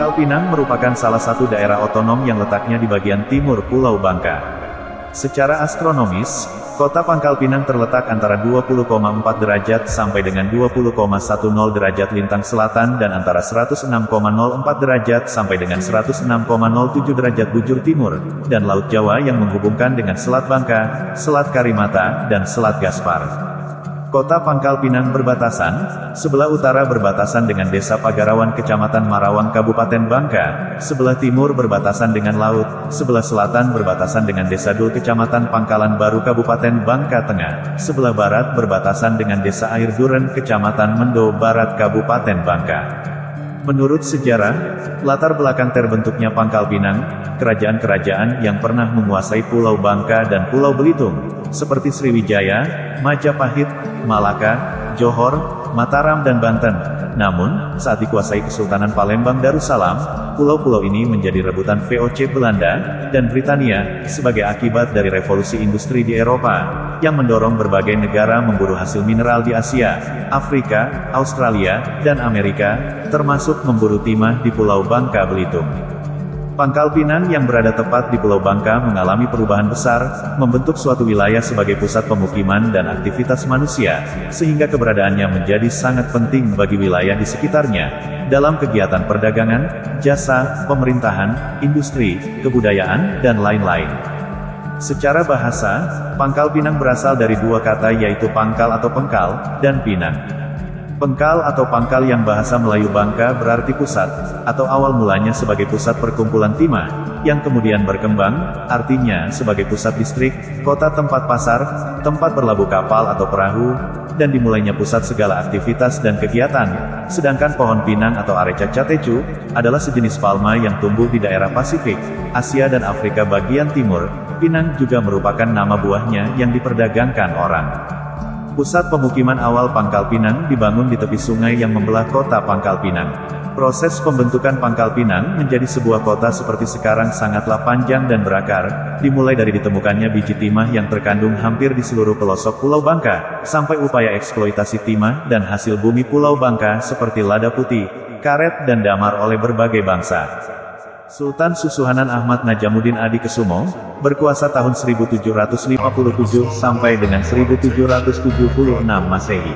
Pangkal Pinang merupakan salah satu daerah otonom yang letaknya di bagian timur Pulau Bangka. Secara astronomis, kota Pangkal Pinang terletak antara 20,4 derajat sampai dengan 20,10 derajat lintang selatan dan antara 106,04 derajat sampai dengan 106,07 derajat bujur timur, dan Laut Jawa yang menghubungkan dengan Selat Bangka, Selat Karimata, dan Selat Gaspar. Kota Pangkal Pinang berbatasan, sebelah utara berbatasan dengan Desa Pagarawan Kecamatan Marawang Kabupaten Bangka, sebelah timur berbatasan dengan laut, sebelah selatan berbatasan dengan Desa Dul Kecamatan Pangkalan Baru Kabupaten Bangka Tengah, sebelah barat berbatasan dengan Desa Air Duren Kecamatan Mendo Barat Kabupaten Bangka. Menurut sejarah, latar belakang terbentuknya Pangkal Pinang, kerajaan-kerajaan yang pernah menguasai Pulau Bangka dan Pulau Belitung, seperti Sriwijaya, Majapahit, Malaka, Johor, Mataram dan Banten. Namun, saat dikuasai Kesultanan Palembang Darussalam, pulau-pulau ini menjadi rebutan VOC Belanda dan Britania, sebagai akibat dari revolusi industri di Eropa, yang mendorong berbagai negara memburu hasil mineral di Asia, Afrika, Australia, dan Amerika, termasuk memburu timah di Pulau Bangka Belitung. Pangkal Pinang yang berada tepat di Pulau Bangka mengalami perubahan besar, membentuk suatu wilayah sebagai pusat pemukiman dan aktivitas manusia, sehingga keberadaannya menjadi sangat penting bagi wilayah di sekitarnya, dalam kegiatan perdagangan, jasa, pemerintahan, industri, kebudayaan, dan lain-lain. Secara bahasa, Pangkal Pinang berasal dari dua kata yaitu pangkal atau pengkal, dan pinang. Pengkal atau pangkal yang bahasa Melayu Bangka berarti pusat, atau awal mulanya sebagai pusat perkumpulan timah, yang kemudian berkembang, artinya sebagai pusat distrik, kota tempat pasar, tempat berlabuh kapal atau perahu, dan dimulainya pusat segala aktivitas dan kegiatan. Sedangkan pohon pinang atau Areca catechu, adalah sejenis palma yang tumbuh di daerah Pasifik, Asia dan Afrika bagian timur. Pinang juga merupakan nama buahnya yang diperdagangkan orang. Pusat pemukiman awal Pangkal Pinang dibangun di tepi sungai yang membelah kota Pangkal Pinang. Proses pembentukan Pangkal Pinang menjadi sebuah kota seperti sekarang sangatlah panjang dan berakar, dimulai dari ditemukannya biji timah yang terkandung hampir di seluruh pelosok Pulau Bangka, sampai upaya eksploitasi timah dan hasil bumi Pulau Bangka seperti lada putih, karet dan damar oleh berbagai bangsa. Sultan Susuhunan Ahmad Najamuddin Adikusumo, berkuasa tahun 1757 sampai dengan 1776 Masehi.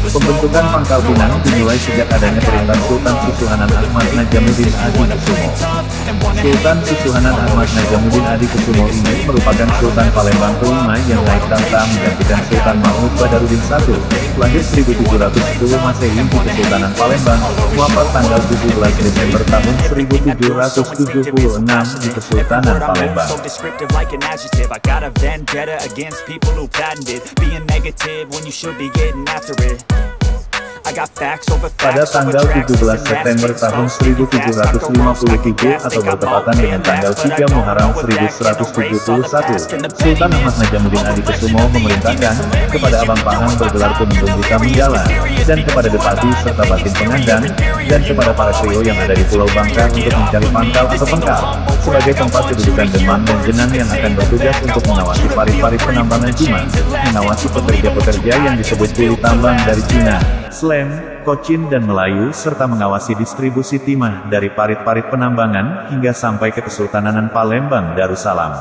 Pembentukan Pangkal Pinang dimulai sejak adanya perintah Sultan Susuhunan Ahmad Najamuddin Adikusumo. Sultan Susuhunan Ahmad Najamuddin Adikusumo ini merupakan Sultan Palembang kelima yang naik tahta menggantikan Sultan Mahmud Badarudin I, lahir 1710 Masehi di Kesultanan Palembang, wafat tanggal 17 Desember tahun 1776 di Kesultanan Palembang. Pada tanggal 17 September tahun 1757 atau bertepatan dengan tanggal 3 Muharram 1171, Sultan Ahmad Najamuddin Adikusumo memerintahkan kepada Abang Pahang bergelar Tumenggung Bisa Menggala, dan kepada Depati serta Batin Pengandang, dan kepada para trio yang ada di Pulau Bangka untuk mencari pangkal atau pengkal, sebagai tempat kedudukan Demang dan Jenang yang akan bertugas untuk mengawasi parit-parit penambangan timah, mengawasi pekerja-pekerja yang disebut kuli tambang dari Cina, Slem, Kocin dan Melayu serta mengawasi distribusi timah dari parit-parit penambangan hingga sampai ke Kesultanan Palembang Darussalam.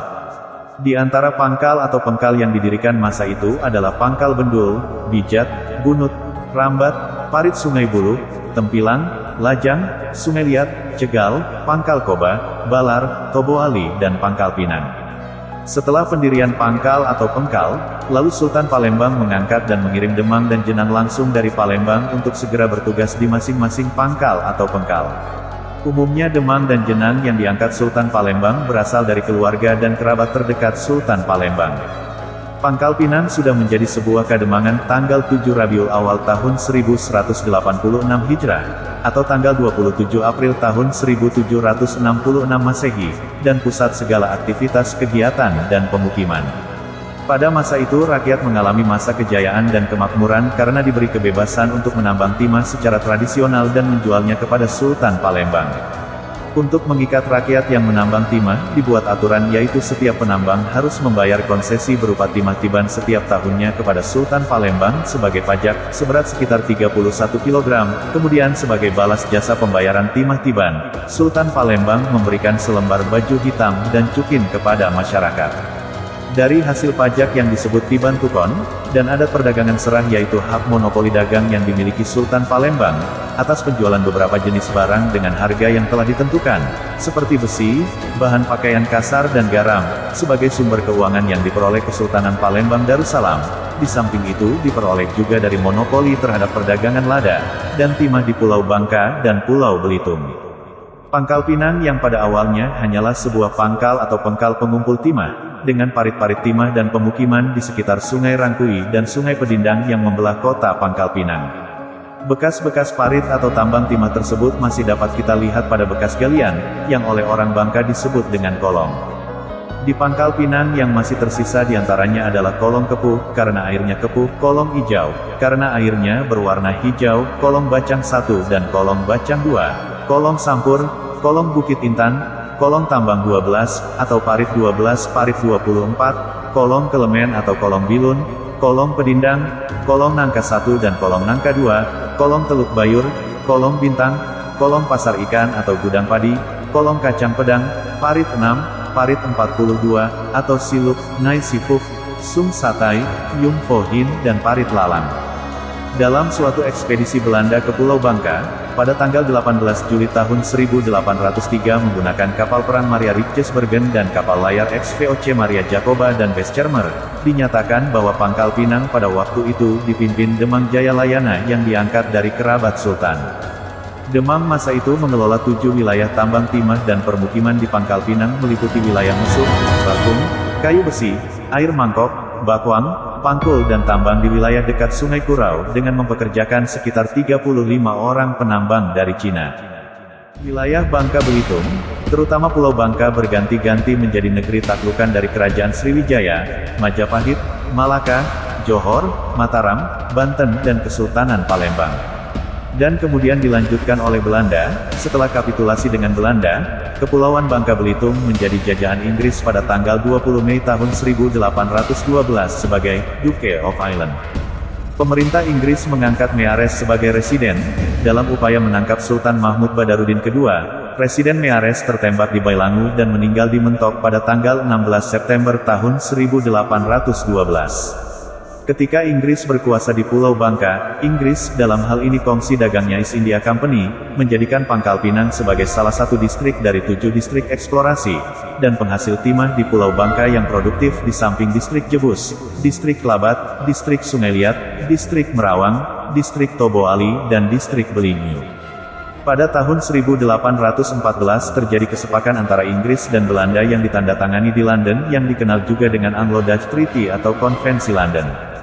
Di antara pangkal atau pengkal yang didirikan masa itu adalah Pangkal Bendul, Bijat, Bunut, Rambat, Parit Sungai Buluh, Tempilang, Lajang, Sungai Liat, Cegal, Pangkal Koba, Balar, Tobo Ali dan Pangkal Pinang. Setelah pendirian pangkal atau pengkal, lalu Sultan Palembang mengangkat dan mengirim Demang dan Jenang langsung dari Palembang untuk segera bertugas di masing-masing pangkal atau pengkal. Umumnya Demang dan Jenang yang diangkat Sultan Palembang berasal dari keluarga dan kerabat terdekat Sultan Palembang. Pangkal Pinang sudah menjadi sebuah kademangan tanggal 7 Rabiul Awal tahun 1186 Hijrah, atau tanggal 27 April tahun 1766 Masehi, dan pusat segala aktivitas kegiatan dan pemukiman. Pada masa itu rakyat mengalami masa kejayaan dan kemakmuran karena diberi kebebasan untuk menambang timah secara tradisional dan menjualnya kepada Sultan Palembang. Untuk mengikat rakyat yang menambang timah, dibuat aturan yaitu setiap penambang harus membayar konsesi berupa timah tiban setiap tahunnya kepada Sultan Palembang sebagai pajak, seberat sekitar 31 kg, kemudian sebagai balas jasa pembayaran timah tiban, Sultan Palembang memberikan selembar baju hitam dan cukin kepada masyarakat. Dari hasil pajak yang disebut tiban tukon, dan adat perdagangan serah yaitu hak monopoli dagang yang dimiliki Sultan Palembang, atas penjualan beberapa jenis barang dengan harga yang telah ditentukan, seperti besi, bahan pakaian kasar dan garam, sebagai sumber keuangan yang diperoleh Kesultanan Palembang Darussalam. Di samping itu diperoleh juga dari monopoli terhadap perdagangan lada, dan timah di Pulau Bangka dan Pulau Belitung. Pangkal Pinang yang pada awalnya hanyalah sebuah pangkal atau pengkal pengumpul timah, dengan parit-parit timah dan pemukiman di sekitar Sungai Rangkui dan Sungai Pedindang yang membelah kota Pangkal Pinang. Bekas-bekas parit atau tambang timah tersebut masih dapat kita lihat pada bekas galian, yang oleh orang Bangka disebut dengan kolong. Di Pangkal Pinang yang masih tersisa diantaranya adalah kolong kepuh, karena airnya kepuh, kolong hijau, karena airnya berwarna hijau, kolong bacang 1 dan kolong bacang 2, kolong sampur, kolong Bukit Intan, kolong tambang 12, atau parit 12, parit 24, kolong kelemen atau kolong bilun, kolong pedindang, kolong nangka 1 dan kolong nangka 2, kolong teluk bayur, kolong bintang, kolong pasar ikan atau gudang padi, kolong kacang pedang, parit 6, parit 42, atau siluk, nai sifuf, sung satai, yung fohin dan parit lalang. Dalam suatu ekspedisi Belanda ke Pulau Bangka, pada tanggal 18 Juli tahun 1803 menggunakan kapal perang Maria Richtesbergen dan kapal layar XVOC Maria Jacoba dan Beschermer, dinyatakan bahwa Pangkal Pinang pada waktu itu dipimpin Demang Jaya Layana yang diangkat dari kerabat Sultan. Demang masa itu mengelola 7 wilayah tambang timah dan permukiman di Pangkal Pinang meliputi wilayah Musuh, Bakung, Kayu Besi, Air Mangkok, Bakwang, Pangkul dan tambang di wilayah dekat Sungai Kurau dengan mempekerjakan sekitar 35 orang penambang dari Cina. Wilayah Bangka Belitung, terutama Pulau Bangka berganti-ganti menjadi negeri taklukan dari Kerajaan Sriwijaya, Majapahit, Malaka, Johor, Mataram, Banten dan Kesultanan Palembang. Dan kemudian dilanjutkan oleh Belanda. Setelah kapitulasi dengan Belanda, Kepulauan Bangka Belitung menjadi jajahan Inggris pada tanggal 20 Mei tahun 1812 sebagai Duke of Ireland. Pemerintah Inggris mengangkat Meares sebagai residen. Dalam upaya menangkap Sultan Mahmud Badarudin II, Presiden Meares tertembak di Bailangu dan meninggal di Mentok pada tanggal 16 September tahun 1812. Ketika Inggris berkuasa di Pulau Bangka, Inggris, dalam hal ini kongsi dagangnya East India Company, menjadikan Pangkal Pinang sebagai salah satu distrik dari 7 distrik eksplorasi, dan penghasil timah di Pulau Bangka yang produktif di samping distrik Jebus, distrik Labat, distrik Sungai Liat, distrik Merawang, distrik Tobo Ali, dan distrik Belinyu. Pada tahun 1814 terjadi kesepakatan antara Inggris dan Belanda yang ditandatangani di London yang dikenal juga dengan Anglo-Dutch Treaty atau Konvensi London.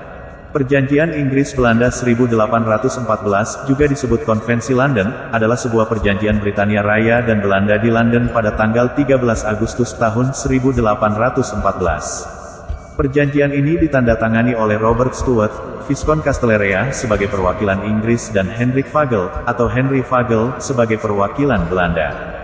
Perjanjian Inggris-Belanda 1814, juga disebut Konvensi London, adalah sebuah perjanjian Britania Raya dan Belanda di London pada tanggal 13 Agustus tahun 1814. Perjanjian ini ditandatangani oleh Robert Stewart, Viscount Castlereagh sebagai perwakilan Inggris dan Hendrik Vagel, atau Henry Vagel, sebagai perwakilan Belanda.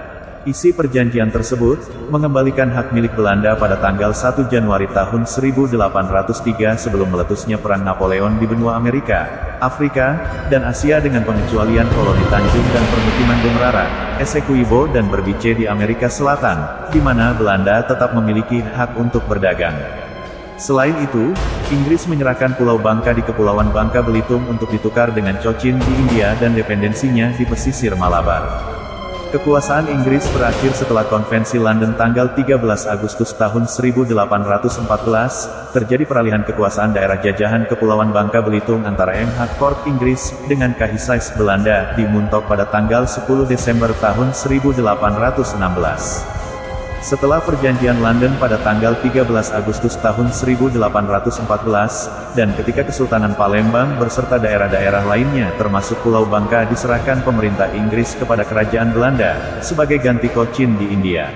Isi perjanjian tersebut, mengembalikan hak milik Belanda pada tanggal 1 Januari tahun 1803 sebelum meletusnya Perang Napoleon di benua Amerika, Afrika, dan Asia dengan pengecualian koloni Tanjung dan permukiman Demerara, Essequibo dan Berbice di Amerika Selatan, di mana Belanda tetap memiliki hak untuk berdagang. Selain itu, Inggris menyerahkan Pulau Bangka di Kepulauan Bangka Belitung untuk ditukar dengan Cochin di India dan dependensinya di pesisir Malabar. Kekuasaan Inggris berakhir setelah Konvensi London tanggal 13 Agustus tahun 1814, terjadi peralihan kekuasaan daerah jajahan Kepulauan Bangka Belitung antara MH Court Inggris dengan Kahisais Belanda di Muntok pada tanggal 10 Desember tahun 1816. Setelah perjanjian London pada tanggal 13 Agustus tahun 1814, dan ketika Kesultanan Palembang beserta daerah-daerah lainnya termasuk Pulau Bangka diserahkan pemerintah Inggris kepada Kerajaan Belanda, sebagai ganti Cochin di India.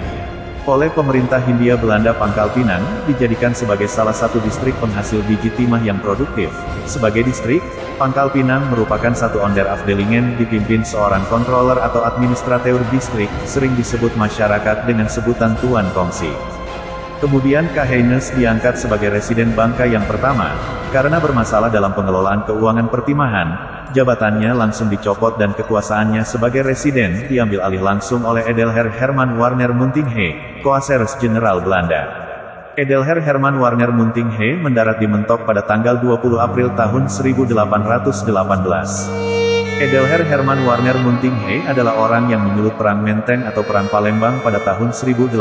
Oleh pemerintah Hindia Belanda, Pangkal Pinang dijadikan sebagai salah satu distrik penghasil biji timah yang produktif. Sebagai distrik, Pangkal Pinang merupakan satu onderafdelingen dipimpin seorang controller atau administrateur distrik, sering disebut masyarakat dengan sebutan Tuan Kongsi. Kemudian Kheines diangkat sebagai residen Bangka yang pertama, karena bermasalah dalam pengelolaan keuangan pertimahan, jabatannya langsung dicopot dan kekuasaannya sebagai residen diambil alih langsung oleh Edelher Herman Warner Muntinghe, Coaseres Jenderal Belanda. Edelher Herman Warner Muntinghe mendarat di Mentok pada tanggal 20 April tahun 1818. Edelher Herman Warner Muntinghe adalah orang yang menyulut Perang Menteng atau Perang Palembang pada tahun 1819,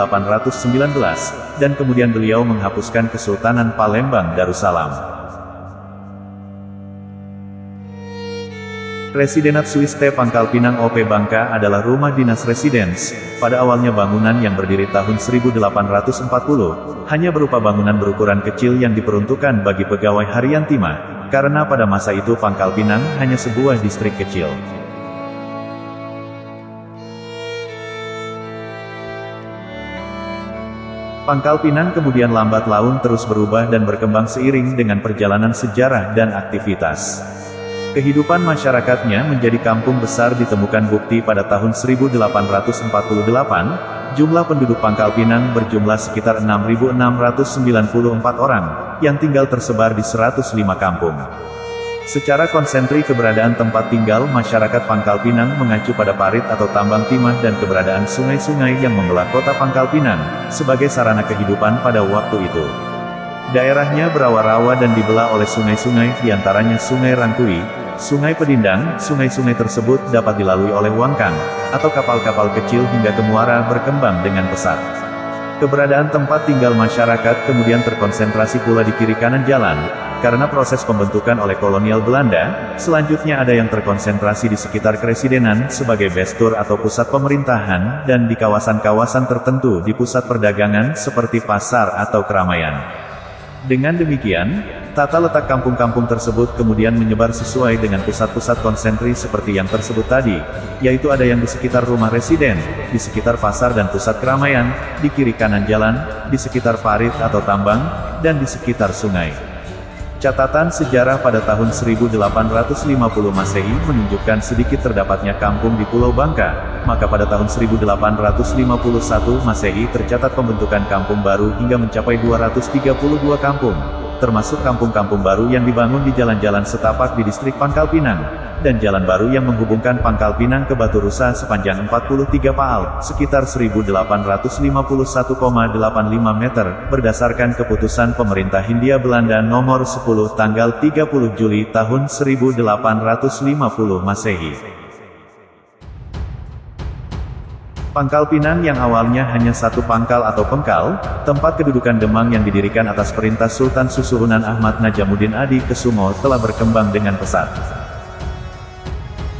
dan kemudian beliau menghapuskan Kesultanan Palembang Darussalam. Residenat Swiss T Pangkal Pinang OP Bangka adalah rumah dinas residence. Pada awalnya bangunan yang berdiri tahun 1840, hanya berupa bangunan berukuran kecil yang diperuntukkan bagi pegawai harian timah. Karena pada masa itu Pangkal Pinang hanya sebuah distrik kecil. Pangkal Pinang kemudian lambat laun terus berubah dan berkembang seiring dengan perjalanan sejarah dan aktivitas. Kehidupan masyarakatnya menjadi kampung besar ditemukan bukti pada tahun 1848, jumlah penduduk Pangkal Pinang berjumlah sekitar 6.694 orang, yang tinggal tersebar di 105 kampung. Secara konsentri keberadaan tempat tinggal masyarakat Pangkal Pinang mengacu pada parit atau tambang timah dan keberadaan sungai-sungai yang membelah kota Pangkal Pinang, sebagai sarana kehidupan pada waktu itu. Daerahnya berawa-rawa dan dibelah oleh sungai-sungai, diantaranya Sungai Rangkui, Sungai Pedindang. Sungai-sungai tersebut dapat dilalui oleh wangkang, atau kapal-kapal kecil hingga ke muara berkembang dengan pesat. Keberadaan tempat tinggal masyarakat kemudian terkonsentrasi pula di kiri kanan jalan, karena proses pembentukan oleh kolonial Belanda. Selanjutnya ada yang terkonsentrasi di sekitar keresidenan sebagai bestur atau pusat pemerintahan, dan di kawasan-kawasan tertentu di pusat perdagangan seperti pasar atau keramaian. Dengan demikian, tata letak kampung-kampung tersebut kemudian menyebar sesuai dengan pusat-pusat konsentri seperti yang tersebut tadi, yaitu ada yang di sekitar rumah residen, di sekitar pasar dan pusat keramaian, di kiri kanan jalan, di sekitar parit atau tambang, dan di sekitar sungai. Catatan sejarah pada tahun 1850 Masehi menunjukkan sedikit terdapatnya kampung di Pulau Bangka, maka pada tahun 1851 Masehi tercatat pembentukan kampung baru hingga mencapai 232 kampung, termasuk kampung-kampung baru yang dibangun di jalan-jalan setapak di distrik Pangkal Pinang, dan jalan baru yang menghubungkan Pangkal Pinang ke Batu Rusa sepanjang 43 paal, sekitar 1851,85 meter, berdasarkan keputusan pemerintah Hindia Belanda nomor 10 tanggal 30 Juli tahun 1850 Masehi. Pangkal Pinang yang awalnya hanya satu pangkal atau pengkal, tempat kedudukan Demang yang didirikan atas perintah Sultan Susuhunan Ahmad Najamuddin Adi Kesumo, telah berkembang dengan pesat.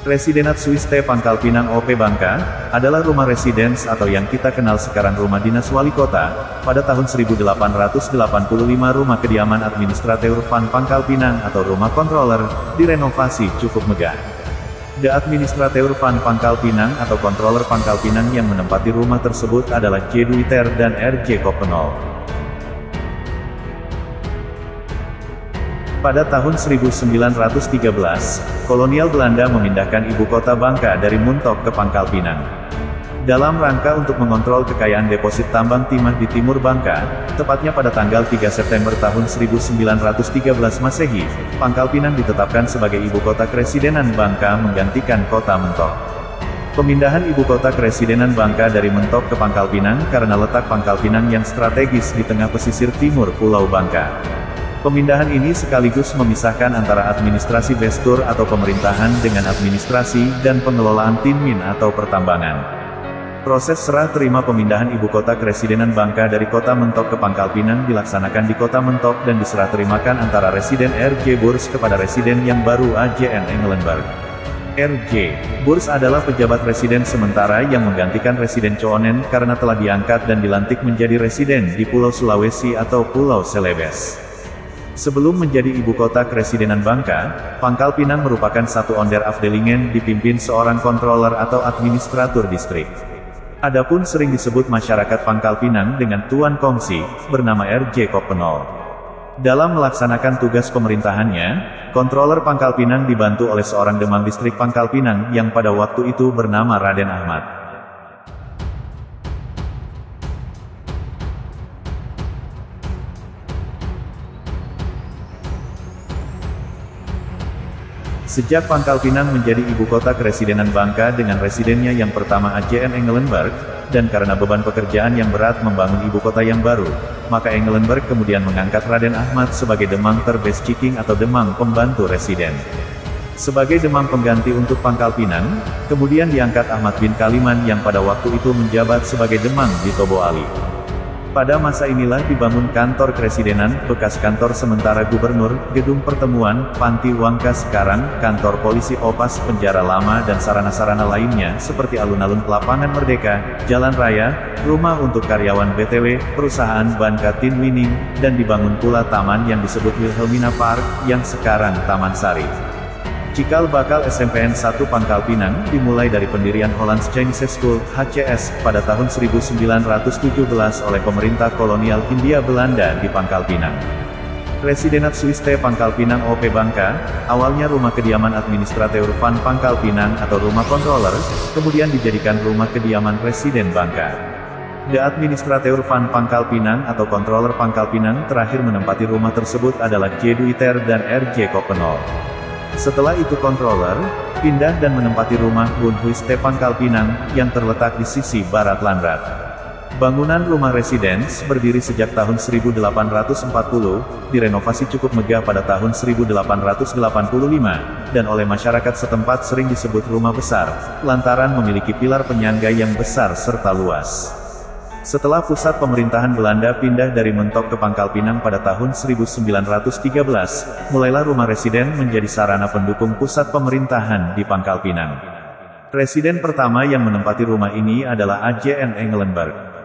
Residenat Swiss T Pangkal Pinang OP Bangka adalah rumah residence atau yang kita kenal sekarang rumah dinas wali kota. Pada tahun 1885 rumah kediaman administrateur Van Pangkal Pinang atau rumah controller direnovasi cukup megah. The Administrateur Van Pangkal Pinang atau Controller Pangkal Pinang yang menempati rumah tersebut adalah J. Duiter dan R. J. Koppenol. Pada tahun 1913, kolonial Belanda memindahkan ibu kota Bangka dari Muntok ke Pangkal Pinang. Dalam rangka untuk mengontrol kekayaan deposit tambang timah di timur Bangka, tepatnya pada tanggal 3 September tahun 1913 Masehi, Pangkal Pinang ditetapkan sebagai ibu kota keresidenan Bangka menggantikan kota Mentok. Pemindahan ibu kota keresidenan Bangka dari Mentok ke Pangkal Pinang karena letak Pangkal Pinang yang strategis di tengah pesisir timur Pulau Bangka. Pemindahan ini sekaligus memisahkan antara administrasi bestur atau pemerintahan dengan administrasi dan pengelolaan tinmin atau pertambangan. Proses serah terima pemindahan ibu kota keresidenan Bangka dari kota Mentok ke Pangkal Pinang dilaksanakan di kota Mentok dan diserah terimakan antara residen R.J. Burs kepada residen yang baru A.J.N. Engelenburg. R.J. Burs adalah pejabat residen sementara yang menggantikan residen Coonen karena telah diangkat dan dilantik menjadi residen di Pulau Sulawesi atau Pulau Celebes. Sebelum menjadi ibu kota keresidenan Bangka, Pangkal Pinang merupakan satu onderafdelingen dipimpin seorang controller atau administratur distrik. Adapun sering disebut masyarakat Pangkal Pinang dengan Tuan Kongsi, bernama R.J. Koppenol. Dalam melaksanakan tugas pemerintahannya, Controller Pangkal Pinang dibantu oleh seorang Demang Distrik Pangkal Pinang yang pada waktu itu bernama Raden Ahmad. Sejak Pangkal Pinang menjadi ibu kota Keresidenan Bangka dengan residennya yang pertama AJN Engelenburg, dan karena beban pekerjaan yang berat membangun ibu kota yang baru, maka Engelenburg kemudian mengangkat Raden Ahmad sebagai Demang Terbesciking atau Demang Pembantu Residen. Sebagai Demang pengganti untuk Pangkal Pinang, kemudian diangkat Ahmad bin Kaliman yang pada waktu itu menjabat sebagai Demang di Tobo Ali. Pada masa inilah dibangun kantor Keresidenan, bekas kantor sementara gubernur, gedung pertemuan, panti wangka sekarang, kantor polisi Opas, penjara lama dan sarana-sarana lainnya seperti alun-alun Lapangan Merdeka, jalan raya, rumah untuk karyawan BTW, perusahaan Bangka Tin Wining, dan dibangun pula taman yang disebut Wilhelmina Park, yang sekarang Taman Sari. Cikal bakal SMPN 1 Pangkal Pinang dimulai dari pendirian Hollands Chinese School (HCS) pada tahun 1917 oleh pemerintah kolonial Hindia Belanda di Pangkal Pinang. Residenat Swiste Pangkal Pinang OP Bangka, awalnya rumah kediaman administrateur Van Pangkal Pinang atau rumah controller, kemudian dijadikan rumah kediaman Residen Bangka. The Administrateur Van Pangkal Pinang atau Controller Pangkal Pinang terakhir menempati rumah tersebut adalah J. Duiter dan R.J. Koppenol. Setelah itu Controller pindah dan menempati rumah Bun Huiste Pangkal Pinang, yang terletak di sisi barat Landrat. Bangunan rumah residence berdiri sejak tahun 1840, direnovasi cukup megah pada tahun 1885, dan oleh masyarakat setempat sering disebut rumah besar, lantaran memiliki pilar penyangga yang besar serta luas. Setelah pusat pemerintahan Belanda pindah dari Mentok ke Pangkal Pinang pada tahun 1913, mulailah rumah residen menjadi sarana pendukung pusat pemerintahan di Pangkal Pinang. Residen pertama yang menempati rumah ini adalah AJN Engelenburg.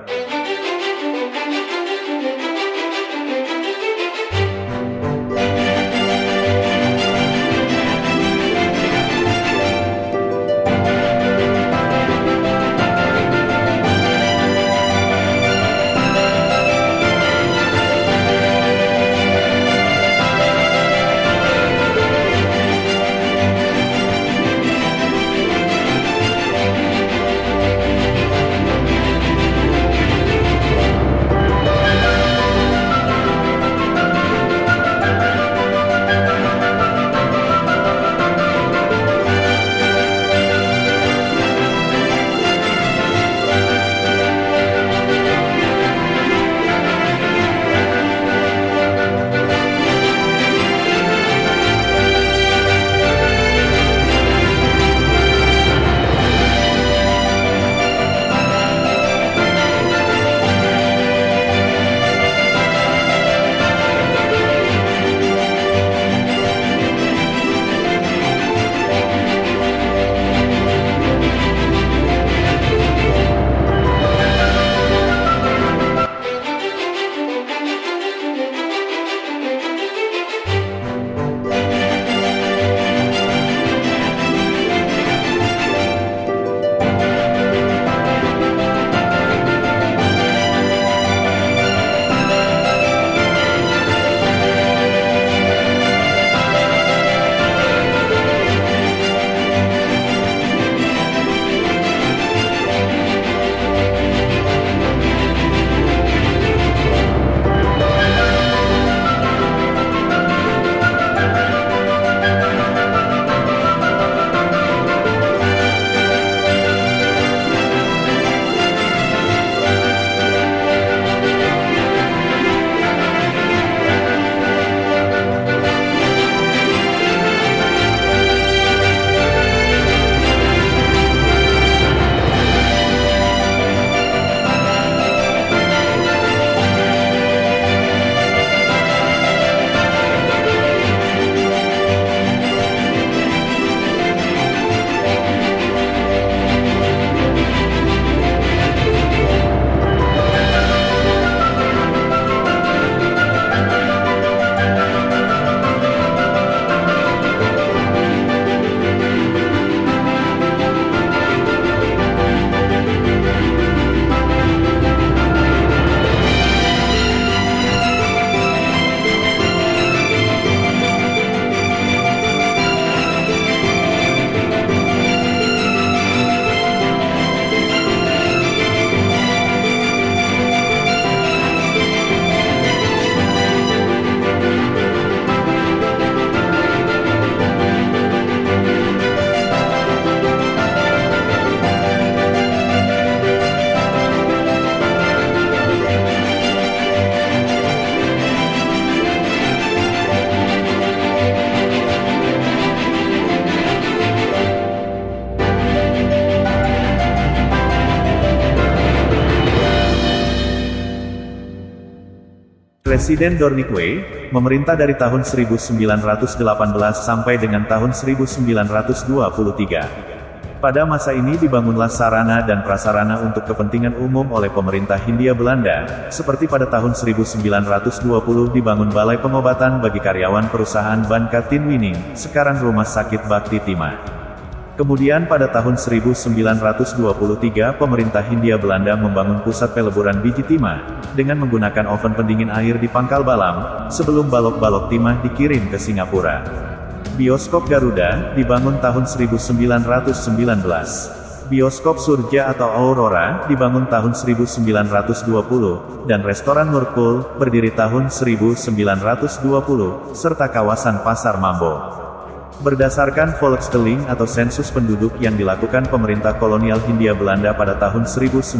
Presiden Dornique memerintah dari tahun 1918 sampai dengan tahun 1923. Pada masa ini dibangunlah sarana dan prasarana untuk kepentingan umum oleh pemerintah Hindia Belanda, seperti pada tahun 1920 dibangun Balai Pengobatan bagi karyawan perusahaan Banka Tinwining, sekarang Rumah Sakit Bakti Timah. Kemudian pada tahun 1923 pemerintah Hindia Belanda membangun pusat peleburan biji timah, dengan menggunakan oven pendingin air di Pangkal Balam, sebelum balok-balok timah dikirim ke Singapura. Bioskop Garuda, dibangun tahun 1919. Bioskop Surya atau Aurora, dibangun tahun 1920, dan Restoran Nurkul, berdiri tahun 1920, serta kawasan Pasar Mambo. Berdasarkan Volkstelling atau sensus penduduk yang dilakukan pemerintah kolonial Hindia Belanda pada tahun 1920,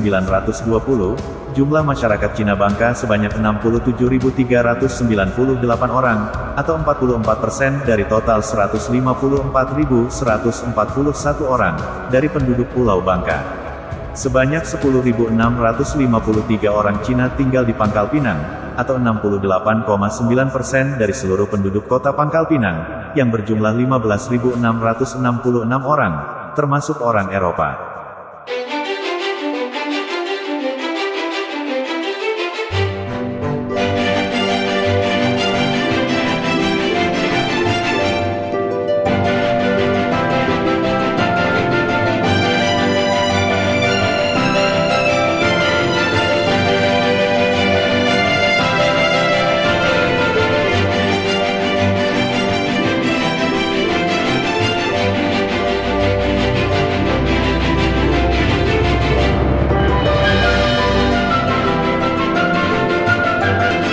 jumlah masyarakat Cina Bangka sebanyak 67.398 orang, atau 44% dari total 154.141 orang, dari penduduk Pulau Bangka. Sebanyak 10.653 orang Cina tinggal di Pangkal Pinang, atau 68,9% dari seluruh penduduk kota Pangkal Pinang, yang berjumlah 15.666 orang, termasuk orang Eropa.